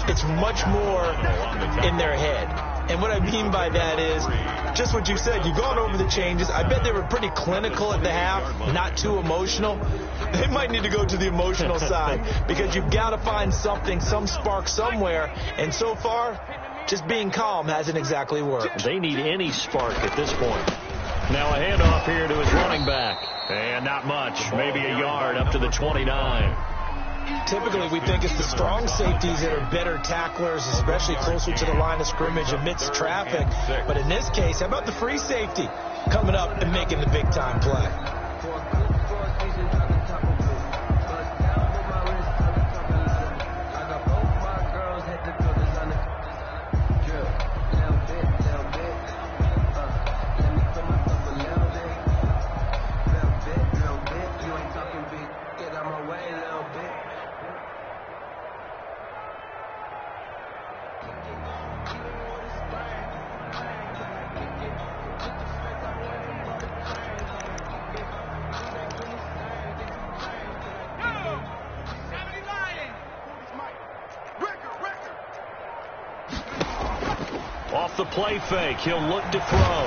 it's much more in their head. And what I mean by that is just what you said. You've gone over the changes. I bet they were pretty clinical at the half, not too emotional. They might need to go to the emotional side because you've got to find something, some spark somewhere. And so far, just being calm hasn't exactly worked. They need any spark at this point. Now a handoff here to his running back. And not much, maybe a yard up to the 29. Typically, we think it's the strong safeties that are better tacklers, especially closer to the line of scrimmage amidst traffic. But in this case, how about the free safety coming up and making the big-time play? Off the play fake, he'll look to throw.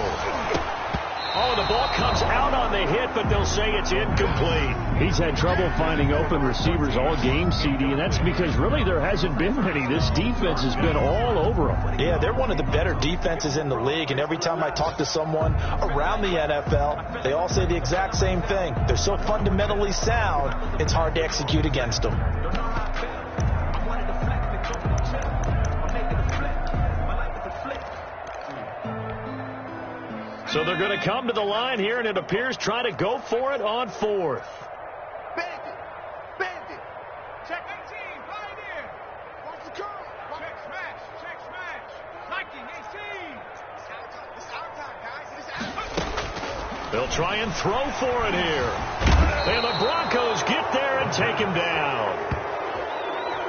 Oh, the ball comes out on the hit, but they'll say it's incomplete. He's had trouble finding open receivers all game, CD, and that's because really there hasn't been many. This defense has been all over them. Yeah, they're one of the better defenses in the league, and every time I talk to someone around the NFL, they all say the exact same thing. They're so fundamentally sound, it's hard to execute against them. So they're going to come to the line here, and it appears try to go for it on fourth. Bandit. Check 18, Pioneer. Watch the curl. Check smash. Liking 18. It's our time, guys. It's our time. They'll try and throw for it here. And the Broncos get there and take him down.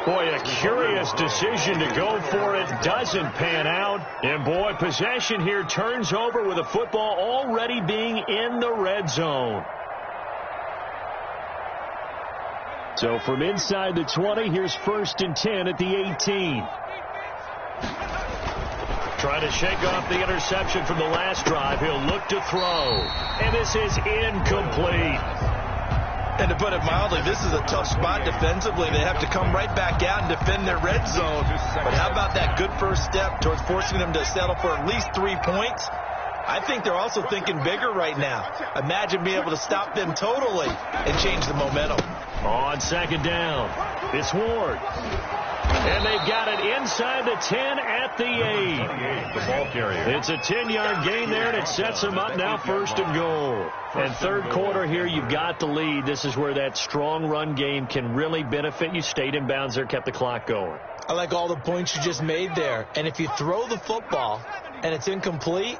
Boy, a curious decision to go for it. Doesn't pan out. And, boy, possession here turns over with a football already being in the red zone. So from inside the 20, here's 1st and 10 at the 18. Trying to shake off the interception from the last drive. He'll look to throw. And this is incomplete. And to put it mildly, this is a tough spot defensively. They have to come right back out and defend their red zone. But how about that good first step towards forcing them to settle for at least 3 points? I think they're also thinking bigger right now. Imagine being able to stop them totally and change the momentum. On 2nd down, it's Ward. And they've got it inside the 10 at the 8. The ball carrier. It's a 10-yard gain there, and it sets them up now 1st and goal. And 3rd quarter here, you've got the lead. This is where that strong run game can really benefit you. Stayed in bounds there, kept the clock going. I like all the points you just made there. And if you throw the football and it's incomplete,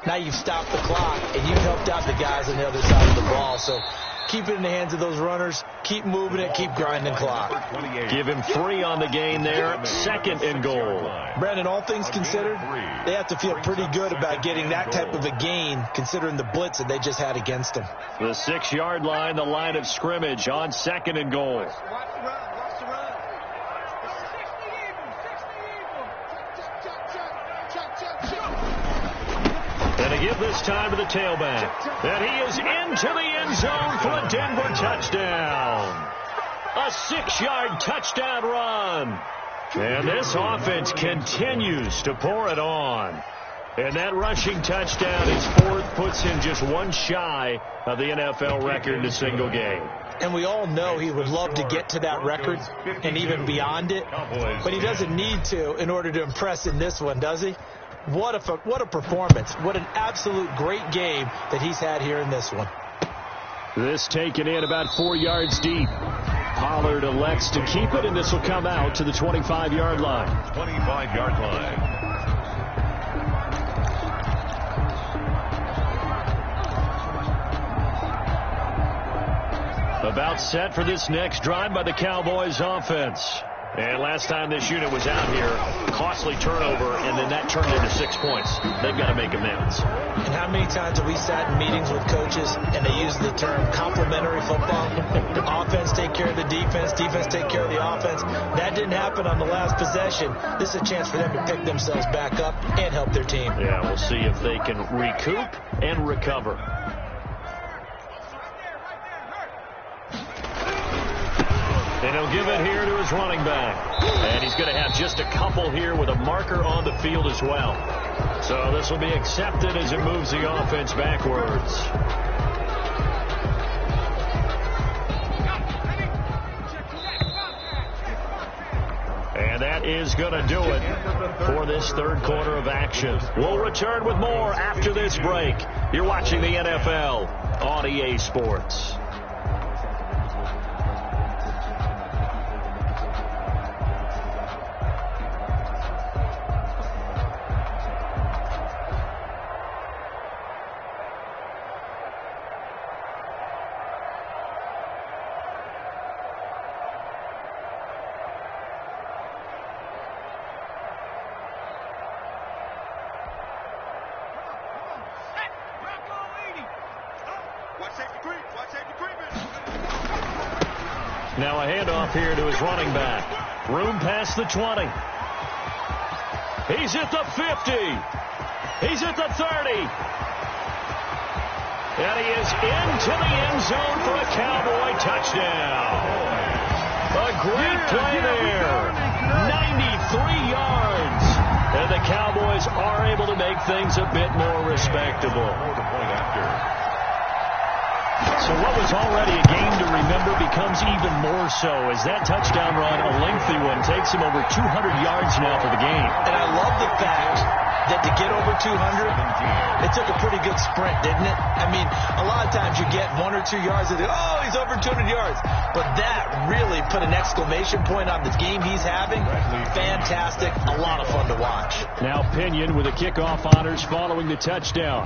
now you've stopped the clock and you've helped out the guys on the other side of the ball. So keep it in the hands of those runners. Keep moving it. Keep grinding clock. Give him 3 on the gain there. 2nd and goal. Brandon, all things considered, they have to feel pretty good about getting that type of a gain considering the blitz that they just had against them. The 6-yard line, the line of scrimmage on 2nd and goal. Watch the run. And to give this time to the tailback. And he is into the end zone for a Denver touchdown. A 6-yard touchdown run. And this offense continues to pour it on. And that rushing touchdown, his 4th, puts him just 1 shy of the NFL record in a single game. And we all know he would love to get to that record and even beyond it. But he doesn't need to in order to impress in this one, does he? What a performance. What an absolute great game that he's had here in this one. This taken in about 4 yards deep. Pollard elects to keep it, and this will come out to the 25-yard line. 25-yard line. About set for this next drive by the Cowboys offense. And last time this unit was out here, costly turnover, and then that turned into 6 points. They've got to make amends. And how how many times have we sat in meetings with coaches and they use the term complementary football? Offense take care of the defense, defense take care of the offense. That didn't happen on the last possession. This is a chance for them to pick themselves back up and help their team. Yeah, we'll see if they can recoup and recover. And he'll give it here to his running back. And he's going to have just a couple here with a marker on the field as well. So this will be accepted as it moves the offense backwards. And that is going to do it for this third quarter of action. We'll return with more after this break. You're watching the NFL on EA Sports. Now a handoff here to his running back. Room past the 20. He's at the 50. He's at the 30. And he is into the end zone for a Cowboy touchdown. A great play there. 93 yards. And the Cowboys are able to make things a bit more respectable. So what was already a game to remember becomes even more so as that touchdown run, a lengthy one, takes him over 200 yards now for the game. And I love the fact that to get over 200, it took a pretty good sprint, didn't it? I mean, a lot of times you get 1 or 2 yards and oh, he's over 200 yards. But that really put an exclamation point on the game he's having. Fantastic. A lot of fun to watch. Now Pinion with the kickoff honors following the touchdown.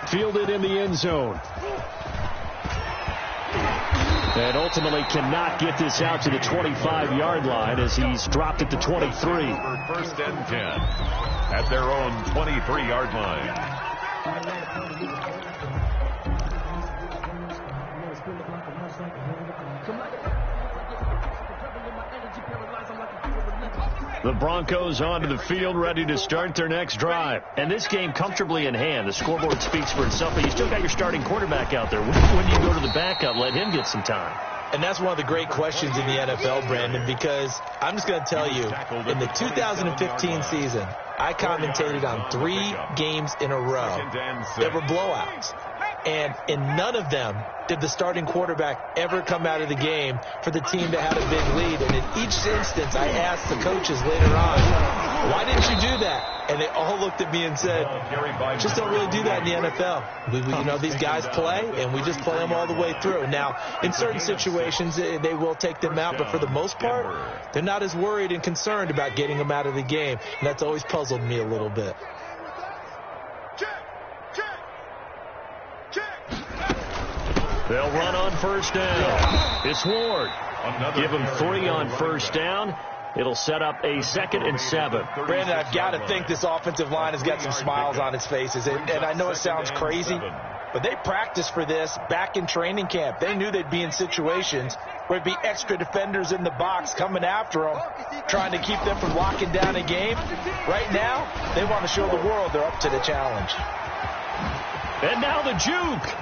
Fielded in the end zone. And ultimately cannot get this out to the 25-yard line as he's dropped it to 23. First and 10 at their own 23-yard line. The Broncos onto the field, ready to start their next drive. And this game comfortably in hand. The scoreboard speaks for itself, but you still got your starting quarterback out there. When you go to the backup, let him get some time. And that's one of the great questions in the NFL, Brandon, because I'm just going to tell you, in the 2015 season, I commentated on 3 games in a row that were blowouts. And in none of them did the starting quarterback ever come out of the game for the team that had a big lead. And in each instance, I asked the coaches later on, why didn't you do that? And they all looked at me and said, just don't really do that in the NFL. You know, these guys play, and we just play them all the way through. Now, in certain situations, they will take them out, but for the most part, they're not as worried and concerned about getting them out of the game. And that's always puzzled me a little bit. They'll run on first down. It's Ward. Give him 3 on first down. It'll set up a 2nd and 7. Brandon, I've got to think this offensive line has got some smiles on its faces. And I know it sounds crazy, but they practiced for this back in training camp. They knew they'd be in situations where there'd be extra defenders in the box coming after them, trying to keep them from locking down a game. Right now, they want to show the world they're up to the challenge. And now the juke.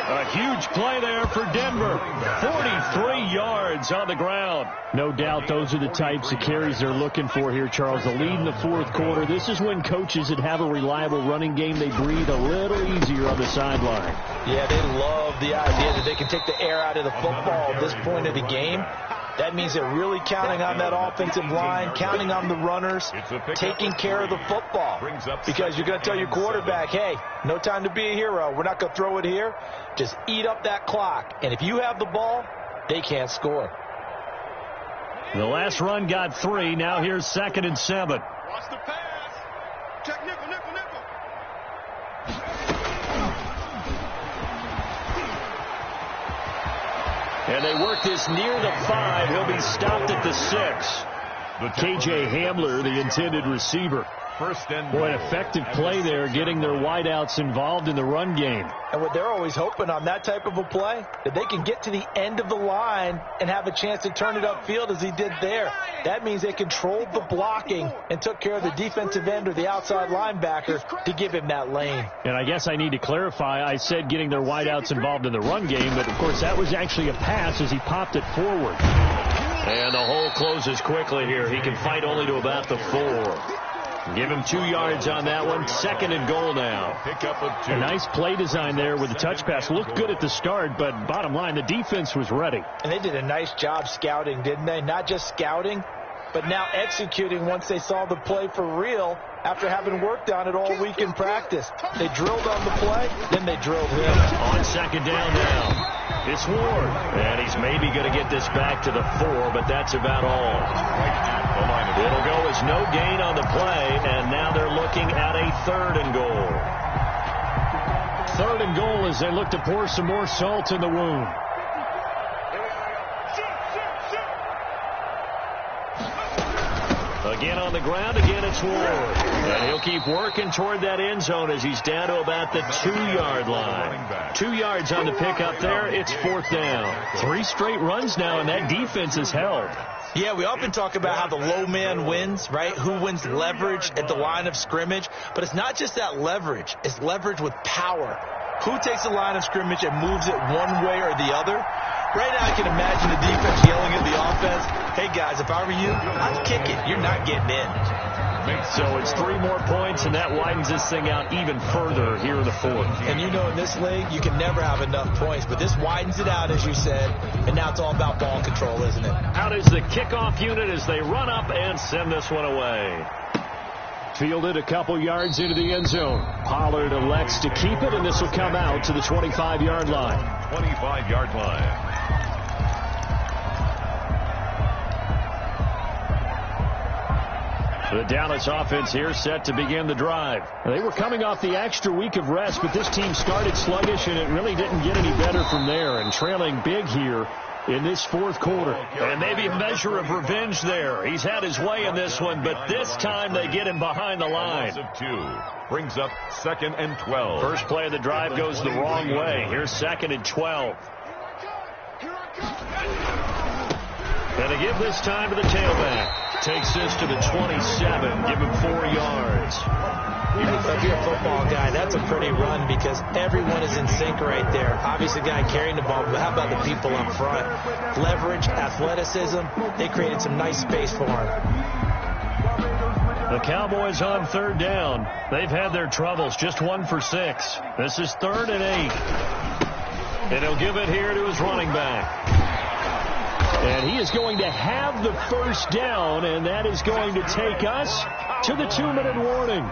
A huge play there for Denver. 43 yards on the ground. No doubt those are the types of carries they're looking for here, Charles. The lead in the fourth quarter. This is when coaches that have a reliable running game, they breathe a little easier on the sideline. Yeah, they love the idea that they can take the air out of the football at this point of the game. That means they're really counting on that offensive line, counting on the runners, taking care of the football. Because you're going to tell your quarterback, hey, no time to be a hero. We're not going to throw it here. Just eat up that clock. And if you have the ball, they can't score. The last run got 3. Now here's 2nd and 7. Watch the pass. Check nickel, nickel, nickel. And they work this near the 5. He'll be stopped at the 6. K.J. Hamler, the intended receiver. First and Boy, an effective play there, getting their wideouts involved in the run game. And what they're always hoping on that type of a play, that they can get to the end of the line and have a chance to turn it upfield as he did there. That means they controlled the blocking and took care of the defensive end or the outside linebacker to give him that lane. And I guess I need to clarify, I said getting their wideouts involved in the run game, but of course that was actually a pass as he popped it forward. And the hole closes quickly here. He can fight only to about the 4. Give him 2 yards on that one. Second and goal now. Pick up of 2. A nice play design there with the touch pass. Looked good at the start, but bottom line, the defense was ready. And they did a nice job scouting, didn't they? Not just scouting, but now executing once they saw the play for real after having worked on it all week in practice. They drilled on the play, then they drilled him. On second down now. It's Ward. And he's maybe going to get this back to the 4, but that's about all. It'll go as no gain on the play, and now they're looking at a 3rd and goal. 3rd and goal as they look to pour some more salt in the wound. Again on the ground, again it's Ward. And he'll keep working toward that end zone as he's down to about the 2-yard line. 2 yards on the pickup there, it's 4th down. 3 straight runs now, and that defense is held. Yeah, we often talk about how the low man wins, right? Who wins leverage at the line of scrimmage. But it's not just that leverage. It's leverage with power. Who takes the line of scrimmage and moves it one way or the other? Right now I can imagine the defense yelling at the offense, hey, guys, if I were you, I'd kick it. You're not getting in. So it's 3 more points, and that widens this thing out even further here in the 4th. And you know in this league, you can never have enough points. But this widens it out, as you said, and now it's all about ball control, isn't it? Out is the kickoff unit as they run up and send this one away. Fielded a couple yards into the end zone. Pollard elects to keep it, and this will come out to the 25-yard line. 25-yard line. The Dallas offense here set to begin the drive. They were coming off the extra week of rest, but this team started sluggish, and it really didn't get any better from there, and trailing big here in this 4th quarter. And maybe a measure of revenge there. He's had his way in this one, but this time they get him behind the line. Brings up 2nd and 12. First play of the drive goes the wrong way. Here's 2nd and 12. And they give this time to the tailback. Takes this to the 27. Give him 4 yards. If you're a football guy, that's a pretty run because everyone is in sync right there. Obviously, the guy carrying the ball, but how about the people up front? Leverage, athleticism, they created some nice space for him. The Cowboys on 3rd down. They've had their troubles, just 1 for 6. This is 3rd and 8. And he'll give it here to his running back. And he is going to have the first down, and that is going to take us to the 2-minute warning.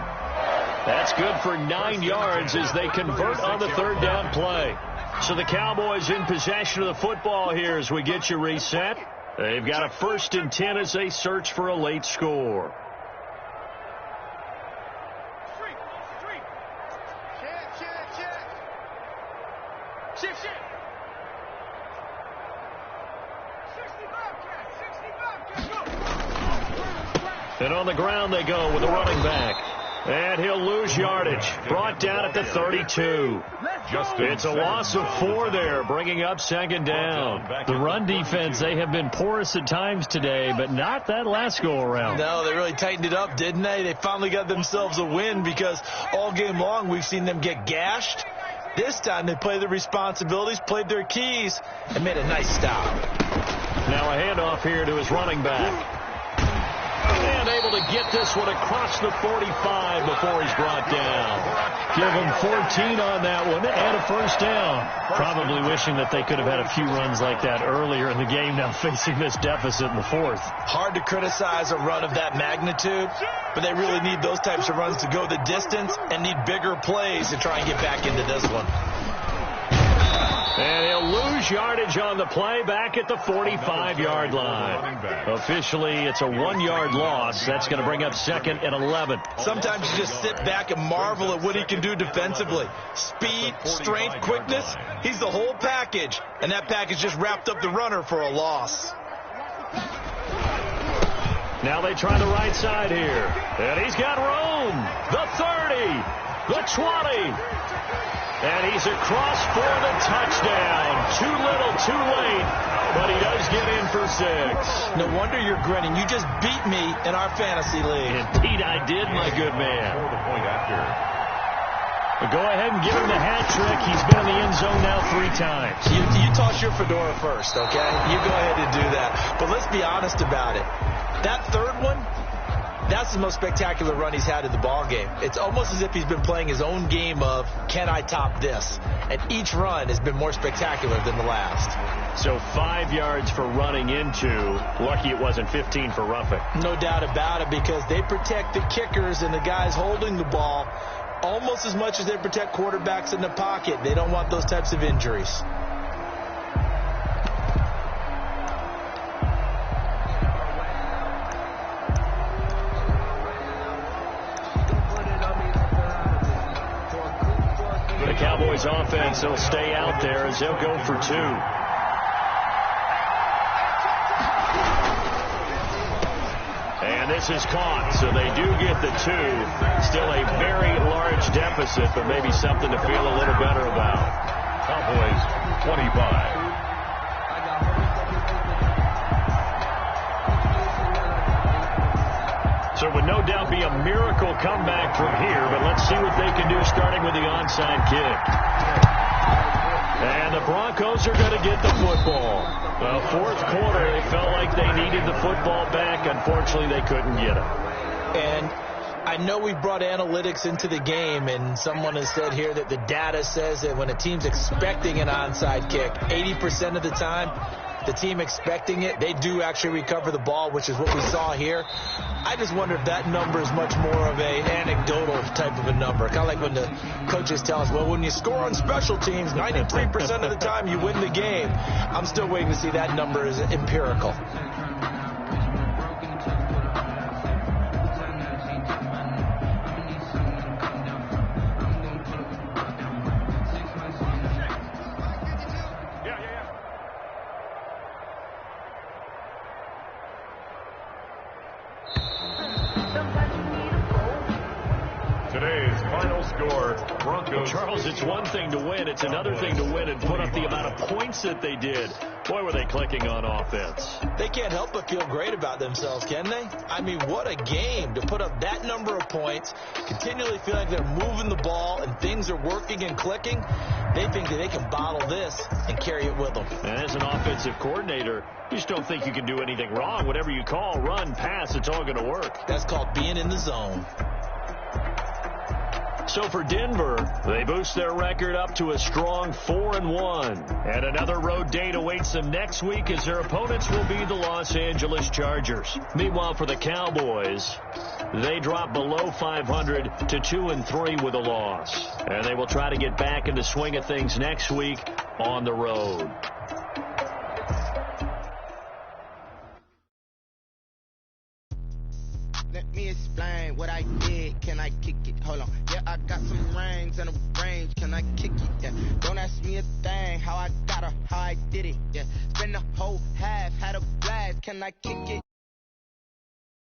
That's good for 9 yards as they convert on the 3rd down play. So the Cowboys in possession of the football here as we get you reset. They've got a 1st and 10 as they search for a late score. And on the ground they go with the running back. And he'll lose yardage. Brought down at the 32. It's a loss of 4 there, bringing up 2nd down. The run defense, they have been porous at times today, but not that last go-around. No, they really tightened it up, didn't they? They finally got themselves a win because all game long we've seen them get gashed. This time they played their responsibilities, played their keys, and made a nice stop. Now a handoff here to his running back. And able to get this one across the 45 before he's brought down. Give him 14 on that one and a first down. Probably wishing that they could have had a few runs like that earlier in the game, now facing this deficit in the 4th. Hard to criticize a run of that magnitude, but they really need those types of runs to go the distance and need bigger plays to try and get back into this one. And he'll lose yardage on the play back at the 45-yard line. Officially, it's a 1-yard loss. That's going to bring up 2nd and 11. Sometimes you just sit back and marvel at what he can do defensively. Speed, strength, quickness, he's the whole package. And that package just wrapped up the runner for a loss. Now they try the right side here. And he's got room. The 30. The 20. And he's across for the touchdown. Too little, too late. But he does get in for 6. No wonder you're grinning. You just beat me in our fantasy league. Indeed I did, my good man. For the point after. But go ahead and give him the hat trick. He's been in the end zone now 3 times. You toss your fedora first, okay? You go ahead and do that. But let's be honest about it. That third one, that's the most spectacular run he's had in the ballgame. It's almost as if he's been playing his own game of, can I top this? And each run has been more spectacular than the last. So 5 yards for running into. Lucky it wasn't 15 for roughing. No doubt about it, because they protect the kickers and the guys holding the ball almost as much as they protect quarterbacks in the pocket. They don't want those types of injuries. The Cowboys offense will stay out there as they'll go for 2. And this is caught, so they do get the 2. Still a very large deficit, but maybe something to feel a little better about. Cowboys 25. So it would no doubt be a miracle comeback from here, but let's see what they can do starting with the onside kick. And the Broncos are going to get the football. Well, fourth quarter, they felt like they needed the football back. Unfortunately, they couldn't get it. And I know we brought analytics into the game, and someone has said here that the data says that when a team's expecting an onside kick, 80% of the time, the team expecting it, they do actually recover the ball, which is what we saw here. I just wonder if that number is much more of a anecdotal type of a number. Kind of like when the coaches tell us, well, when you score on special teams, 93% of the time you win the game. I'm still waiting to see that number is empirical. Today's final score, Broncos. Charles, it's one thing to win. It's another thing to win and put up the amount of points that they did. Boy, were they clicking on offense. They can't help but feel great about themselves, can they? I mean, what a game to put up that number of points, continually feel like they're moving the ball and things are working and clicking. They think that they can bottle this and carry it with them. And as an offensive coordinator, you just don't think you can do anything wrong. Whatever you call, run, pass, it's all going to work. That's called being in the zone. So for Denver, they boost their record up to a strong 4-1. And another road date awaits them next week as their opponents will be the Los Angeles Chargers. Meanwhile, for the Cowboys, they drop below 500 to 2-3 with a loss. And they will try to get back in the swing of things next week on the road. Let me explain what I did. Can I kick it? Hold on. Yeah, I got some rings and a range. Can I kick it? Yeah. Don't ask me a thing. How I got her, how I did it. Yeah. Spend the whole half, had a blast. Can I kick it?